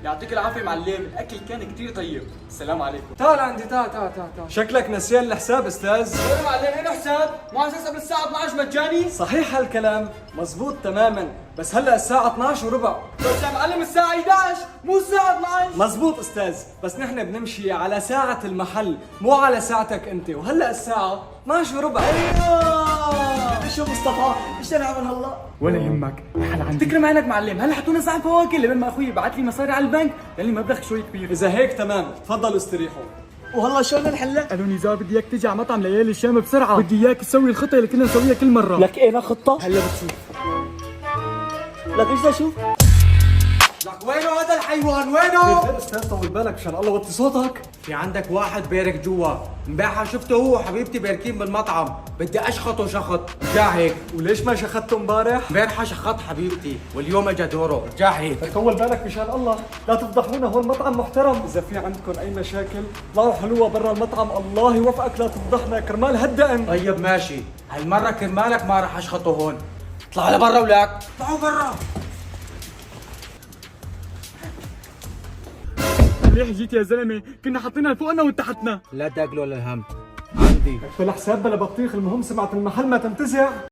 يعطيك العافية معلم، الأكل كان كتير طيب. السلام عليكم. تعال عندي، تعال. شكلك نسيان الحساب استاذ. يا معلم هنا حساب؟ مو أساس قبل الساعة 12 مجاني؟ صحيح هالكلام، مزبوط تماما، بس هلا الساعة 12 وربع. بس يا معلم الساعة 11 مو الساعة 12. مزبوط استاذ، بس نحن بنمشي على ساعة المحل مو على ساعتك انت، وهلا الساعة 12 وربع. ايوه شو مصطفى؟ ايش نعمل هلا؟ ولا يهمك، الحل عندي. تكرم عينك معلم، هلا حطونا ساعة فواكه لبين ما اخوي بعت لي مصاري على البنك، قال لي مبلغ شوي كبير. إذا هيك تمام، تفضلوا استريحوا. وهلا شو بدنا نحلها؟ قالوا نزار بدي اياك تيجي على مطعم ليالي الشام بسرعه، بدي اياك تسوي الخطه اللي كنا نسويها كل مره. لك ايه خطة؟ هلا بتشوف. لك ايش بدي اشوف؟ لك وينه هذا الحيوان وينه؟ خير استاذ، طول بالك مشان الله، وطي صوتك. في عندك واحد بارك جوا، امبارحه شفته هو وحبيبتي باركين بالمطعم، بدي اشخطه شخط، رجع هيك. وليش ما شخدته امبارح؟ امبارحه شخط حبيبتي واليوم اجى دوره، رجع هيك. طول بالك مشان الله، لا تفضحونا، هون مطعم محترم. إذا في عندكم أي مشاكل طلعوا حلوة برا المطعم، الله يوفقك، لا تفضحنا كرمال هالدقن. طيب ماشي، هالمره كرمالك ما راح اشخطه هون. اطلع لبرا ولك، اطلعوا برا. ليه جيت يا زلمه؟ كنا حاطينها فوقنا وتحتنا. لا تاكلوا للهم، عندي بالحساب بلا بطيخ، المهم سمعة المحل ما تنتزع.